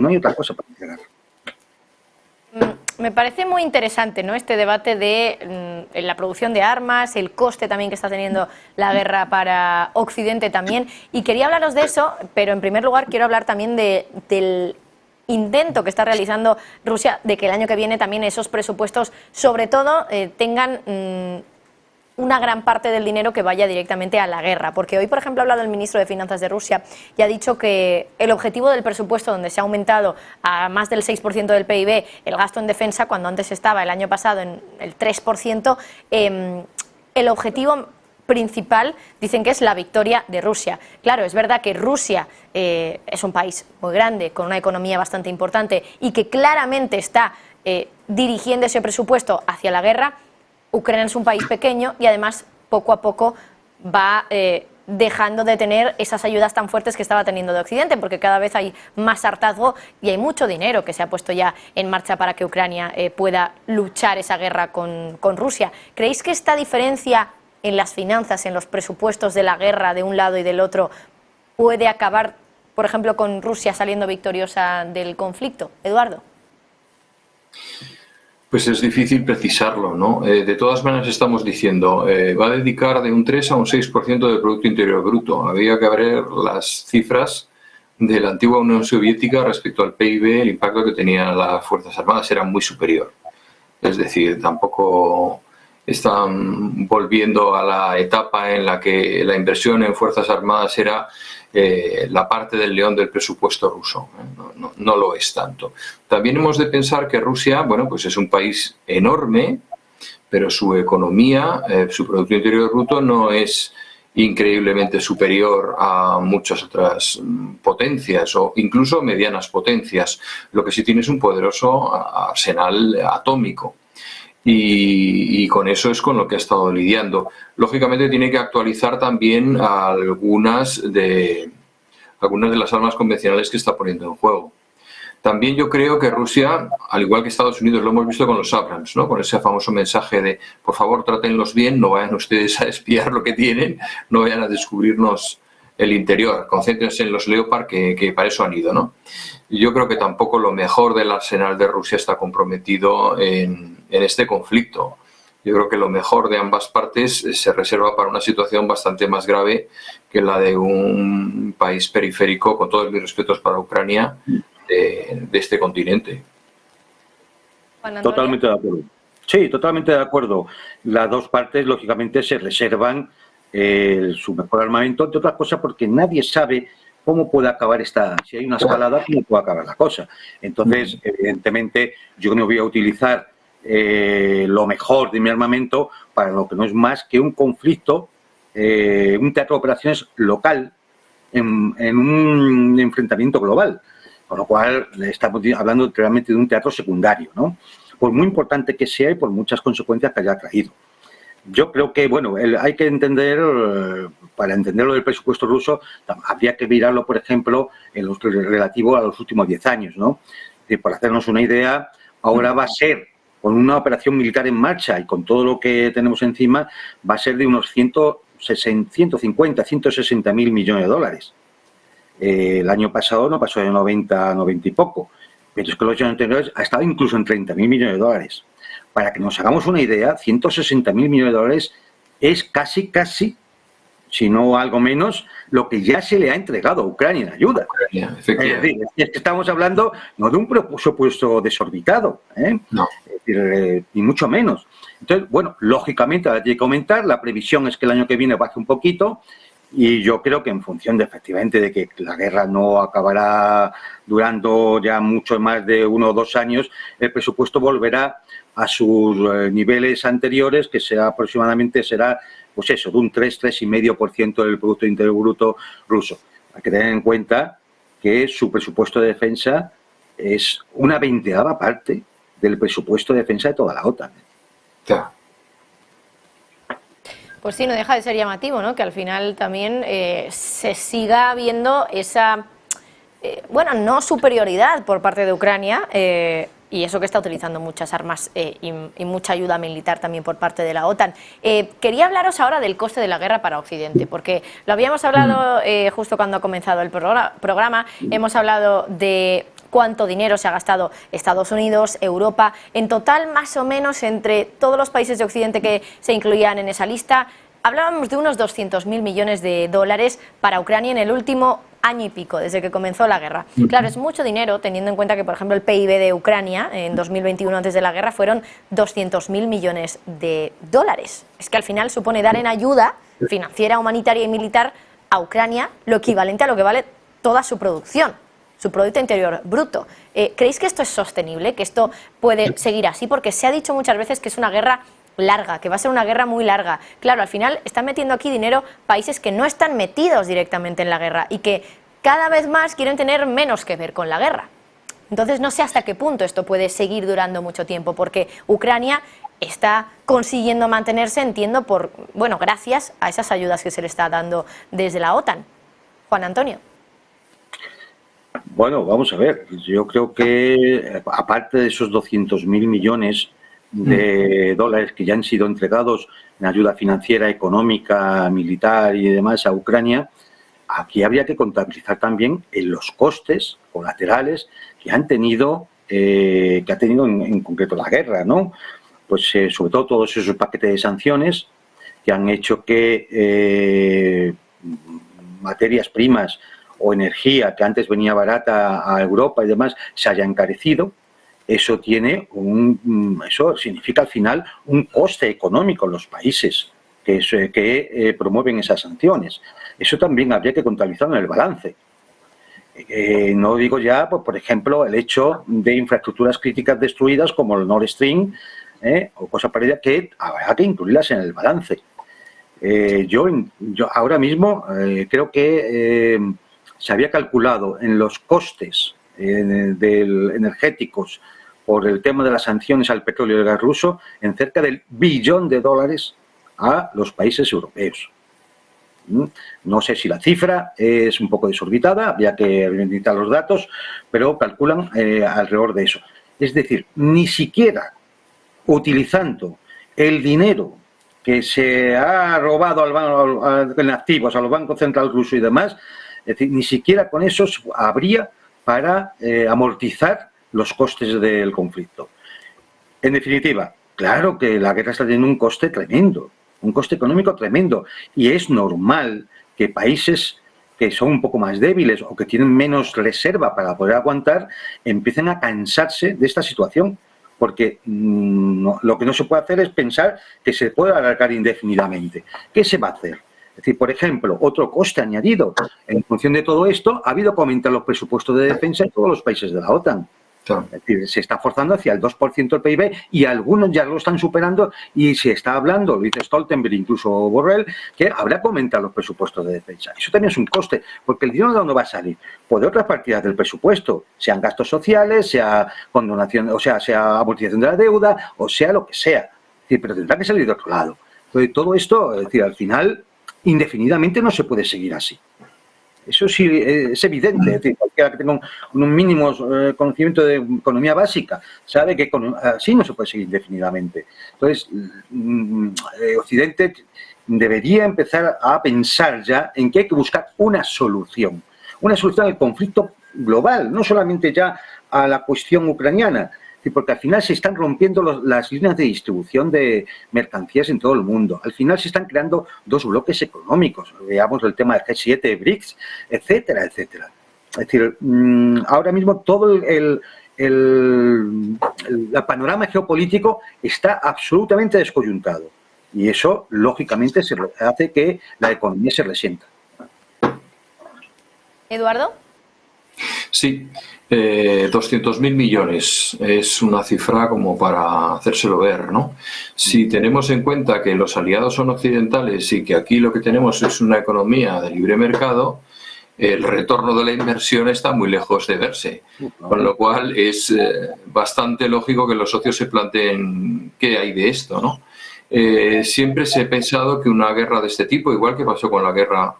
No hay otra cosa para entregar. Me parece muy interesante, ¿no?, este debate de la producción de armas, el coste también que está teniendo la guerra para Occidente también. Y quería hablaros de eso, pero en primer lugar quiero hablar también del intento que está realizando Rusia de que el año que viene también esos presupuestos, sobre todo, tengan una gran parte del dinero que vaya directamente a la guerra. Porque hoy, por ejemplo, ha hablado el ministro de Finanzas de Rusia y ha dicho que el objetivo del presupuesto, donde se ha aumentado a más del 6% del PIB el gasto en defensa, cuando antes estaba el año pasado en el 3%, el objetivo principal dicen que es la victoria de Rusia. Claro, es verdad que Rusia es un país muy grande, con una economía bastante importante y que claramente está dirigiendo ese presupuesto hacia la guerra. Ucrania es un país pequeño y además poco a poco va dejando de tener esas ayudas tan fuertes que estaba teniendo de Occidente, porque cada vez hay más hartazgo y hay mucho dinero que se ha puesto ya en marcha para que Ucrania pueda luchar esa guerra con Rusia. ¿Creéis que esta diferencia en las finanzas, en los presupuestos de la guerra de un lado y del otro, puede acabar, por ejemplo, con Rusia saliendo victoriosa del conflicto? Eduardo. Pues es difícil precisarlo, ¿no? De todas maneras estamos diciendo, va a dedicar de un 3 a un 6% del Producto Interior Bruto. Había que ver las cifras de la antigua Unión Soviética respecto al PIB, el impacto que tenían las Fuerzas Armadas era muy superior. Es decir, tampoco están volviendo a la etapa en la que la inversión en Fuerzas Armadas era la parte del león del presupuesto ruso. No lo es tanto. También hemos de pensar que Rusia, bueno, pues es un país enorme, pero su economía, su Producto Interior Bruto no es increíblemente superior a muchas otras potencias o incluso medianas potencias. Lo que sí tiene es un poderoso arsenal atómico. Y con eso es con lo que ha estado lidiando. Lógicamente tiene que actualizar también algunas de las armas convencionales que está poniendo en juego. También yo creo que Rusia, al igual que Estados Unidos, lo hemos visto con los Abrams, ¿no?, con ese famoso mensaje de por favor trátenlos bien, no vayan ustedes a espiar lo que tienen, no vayan a descubrirnos el interior, concéntrense en los Leopard que para eso han ido, ¿no? Yo creo que tampoco lo mejor del arsenal de Rusia está comprometido en este conflicto. Yo creo que lo mejor de ambas partes se reserva para una situación bastante más grave que la de un país periférico, con todos mis respetos para Ucrania, de este continente. Totalmente de acuerdo. Sí, totalmente de acuerdo. Las dos partes, lógicamente, se reservan su mejor armamento, entre otras cosas, porque nadie sabe cómo puede acabar si hay una escalada, cómo puede acabar la cosa. Entonces, evidentemente, yo no voy a utilizar lo mejor de mi armamento para lo que no es más que un conflicto, un teatro de operaciones local en un enfrentamiento global. Con lo cual, estamos hablando realmente de un teatro secundario, ¿no? Por muy importante que sea y por muchas consecuencias que haya traído. Yo creo que, bueno, hay que entender, para entender lo del presupuesto ruso, habría que mirarlo, por ejemplo, en lo relativo a los últimos 10 años, ¿no? Por hacernos una idea, ahora va a ser, con una operación militar en marcha y con todo lo que tenemos encima, va a ser de unos 150, 160 mil millones de dólares. El año pasado no pasó de 90 y poco, pero es que los años anteriores ha estado incluso en 30 mil millones de dólares. Para que nos hagamos una idea, 160 mil millones de dólares es casi, si no algo menos, lo que ya se le ha entregado a Ucrania en ayuda. Es decir, es que estamos hablando no de un presupuesto desorbitado, no. Es decir, ni mucho menos. Entonces, bueno, lógicamente hay que aumentar, la previsión es que el año que viene baje un poquito, y yo creo que en función de, efectivamente, de que la guerra no acabará durando ya mucho más de 1 o 2 años, el presupuesto volverá a sus niveles anteriores, que aproximadamente será, pues eso, de un 3,5% del Producto Interior Bruto ruso. Hay que tener en cuenta que su presupuesto de defensa es una 20ª parte del presupuesto de defensa de toda la OTAN. Claro. Pues sí, no deja de ser llamativo, ¿no?, que al final también se siga viendo esa, bueno, no superioridad por parte de Ucrania, y eso que está utilizando muchas armas y mucha ayuda militar también por parte de la OTAN. Quería hablaros ahora del coste de la guerra para Occidente, porque lo habíamos hablado justo cuando ha comenzado el programa, hemos hablado de cuánto dinero se ha gastado Estados Unidos, Europa. En total, más o menos, entre todos los países de Occidente que se incluían en esa lista, hablábamos de unos 200.000 millones de dólares para Ucrania en el último año y pico, desde que comenzó la guerra. Claro, es mucho dinero, teniendo en cuenta que, por ejemplo, el PIB de Ucrania en 2021, antes de la guerra, fueron 200.000 millones de dólares. Es que al final supone dar en ayuda financiera, humanitaria y militar a Ucrania lo equivalente a lo que vale toda su producción, su Producto Interior Bruto. ¿Creéis que esto es sostenible, que esto puede seguir así? Porque se ha dicho muchas veces que es una guerra larga, que va a ser una guerra muy larga. Claro, al final están metiendo aquí dinero países que no están metidos directamente en la guerra y que cada vez más quieren tener menos que ver con la guerra. Entonces no sé hasta qué punto esto puede seguir durando mucho tiempo, porque Ucrania está consiguiendo mantenerse, entiendo, gracias a esas ayudas que se le está dando desde la OTAN. Juan Antonio. Bueno, vamos a ver. Yo creo que, aparte de esos 200.000 millones de dólares que ya han sido entregados en ayuda financiera, económica, militar y demás a Ucrania, aquí habría que contabilizar también en los costes colaterales que han tenido, en concreto la guerra, ¿no? Pues sobre todo todos esos paquetes de sanciones que han hecho que materias primas o energía que antes venía barata a Europa y demás se haya encarecido. Eso eso significa al final un coste económico en los países que promueven esas sanciones. Eso también habría que contabilizarlo en el balance. No digo ya, pues, por ejemplo, el hecho de infraestructuras críticas destruidas como el Nord Stream o cosas parecidas que habrá que incluirlas en el balance. Yo ahora mismo creo que se había calculado en los costes energéticos por el tema de las sanciones al petróleo y al gas ruso en cerca del $1 billón a los países europeos. No sé si la cifra es un poco desorbitada, habría que verificar los datos, pero calculan alrededor de eso. Es decir, ni siquiera utilizando el dinero que se ha robado en activos a los bancos centrales rusos y demás, es decir, ni siquiera con eso habría para amortizar los costes del conflicto. En definitiva, claro que la guerra está teniendo un coste tremendo, un coste económico tremendo, y es normal que países que son un poco más débiles o que tienen menos reserva para poder aguantar empiecen a cansarse de esta situación, porque lo que no se puede hacer es pensar que se puede alargar indefinidamente. ¿Qué se va a hacer? Es decir, por ejemplo, otro coste añadido. En función de todo esto, ha habido que aumentar los presupuestos de defensa en todos los países de la OTAN. Es decir, se está forzando hacia el 2% del PIB y algunos ya lo están superando y se está hablando, lo dice Stoltenberg, incluso Borrell, que habrá que aumentar los presupuestos de defensa. Eso también es un coste, porque el dinero ¿de dónde va a salir? Pues de otras partidas del presupuesto, sean gastos sociales, sea condonación, o sea amortización de la deuda, o sea lo que sea. Es decir, pero tendrá que salir de otro lado. Entonces, todo esto, es decir, al final, indefinidamente no se puede seguir así. Eso sí es evidente, es decir, cualquiera que tenga un mínimo conocimiento de economía básica sabe que así no se puede seguir indefinidamente. Entonces, Occidente debería empezar a pensar ya en que hay que buscar una solución al conflicto global, no solamente ya a la cuestión ucraniana, porque al final se están rompiendo las líneas de distribución de mercancías en todo el mundo. Al final se están creando dos bloques económicos. Veamos el tema del G7, BRICS, etcétera, etcétera. Es decir, ahora mismo todo el panorama geopolítico está absolutamente descoyuntado. Y eso, lógicamente, hace que la economía se resienta. ¿Eduardo? Sí, 200.000 millones es una cifra como para hacérselo ver, ¿no? Si tenemos en cuenta que los aliados son occidentales y que aquí lo que tenemos es una economía de libre mercado, el retorno de la inversión está muy lejos de verse, con lo cual es bastante lógico que los socios se planteen qué hay de esto, ¿no? Siempre se ha pensado que una guerra de este tipo, igual que pasó con la guerra,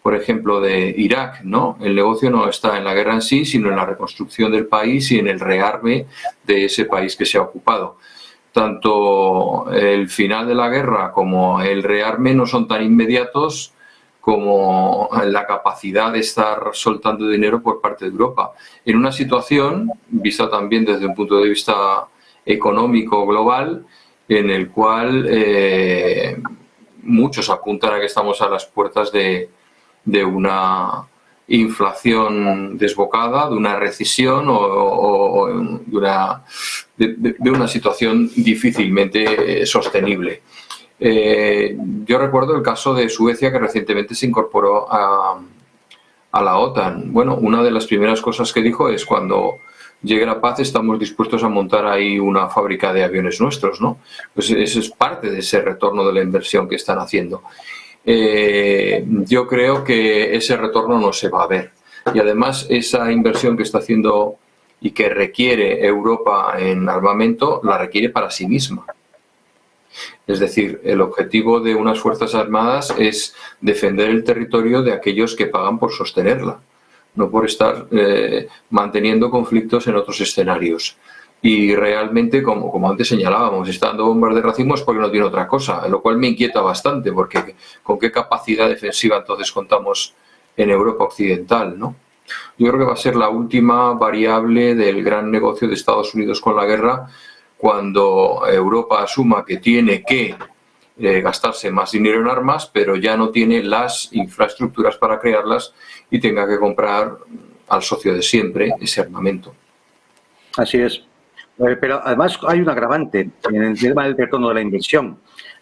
por ejemplo, de Irak, ¿no? El negocio no está en la guerra en sí, sino en la reconstrucción del país y en el rearme de ese país que se ha ocupado. Tanto el final de la guerra como el rearme no son tan inmediatos como la capacidad de estar soltando dinero por parte de Europa. En una situación, vista también desde un punto de vista económico global, en el cual muchos apuntan a que estamos a las puertas de una inflación desbocada, de una recesión o de una situación difícilmente sostenible. Yo recuerdo el caso de Suecia, que recientemente se incorporó a la OTAN. Bueno, una de las primeras cosas que dijo es: cuando llegue la paz estamos dispuestos a montar ahí una fábrica de aviones nuestros, ¿no? Pues eso es parte de ese retorno de la inversión que están haciendo. Yo creo que ese retorno no se va a ver. Y además esa inversión que está haciendo y que requiere Europa en armamento, la requiere para sí misma. Es decir, el objetivo de unas Fuerzas Armadas es defender el territorio de aquellos que pagan por sostenerla, no por estar manteniendo conflictos en otros escenarios. Y realmente, como antes señalábamos, está dando bombas de racimos porque no tiene otra cosa, lo cual me inquieta bastante, porque ¿con qué capacidad defensiva entonces contamos en Europa occidental, ¿no? Yo creo que va a ser la última variable del gran negocio de Estados Unidos con la guerra, cuando Europa asuma que tiene que gastarse más dinero en armas, pero ya no tiene las infraestructuras para crearlas y tenga que comprar al socio de siempre ese armamento. Así es. Pero además hay un agravante en el tema del retorno de la inversión.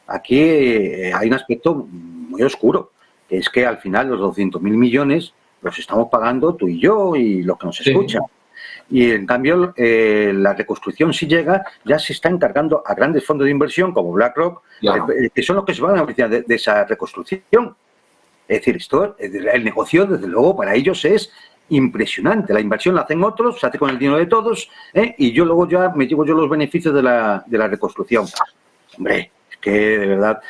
Aquí hay un aspecto muy oscuro, que es que al final los 200.000 millones los estamos pagando tú y yo y los que nos escuchan. Y en cambio la reconstrucción, si llega, ya se está encargando a grandes fondos de inversión como BlackRock, que son los que se van a beneficiar de esa reconstrucción. Es decir, el negocio, desde luego, para ellos es impresionante. La inversión la hacen otros, se hace con el dinero de todos, y yo luego ya me llevo yo los beneficios de la reconstrucción. Hombre, es que de verdad,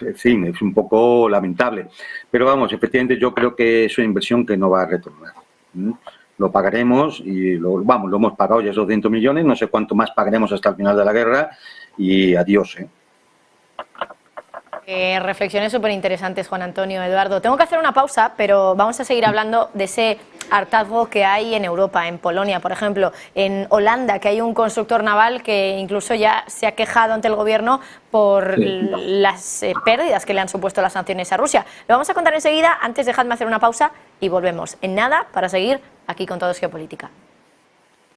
en fin, es un poco lamentable. Pero vamos, efectivamente yo creo que es una inversión que no va a retornar. Lo pagaremos y lo hemos pagado ya esos 200 millones, no sé cuánto más pagaremos hasta el final de la guerra y adiós. Reflexiones súper interesantes, Juan Antonio, Eduardo. Tengo que hacer una pausa, pero vamos a seguir hablando de ese hartazgo que hay en Europa, en Polonia, por ejemplo, en Holanda, que hay un constructor naval que incluso ya se ha quejado ante el gobierno por las pérdidas que le han supuesto las sanciones a Rusia. Lo vamos a contar enseguida. Antes, dejadme hacer una pausa y volvemos en nada para seguir aquí con Todo es Geopolítica.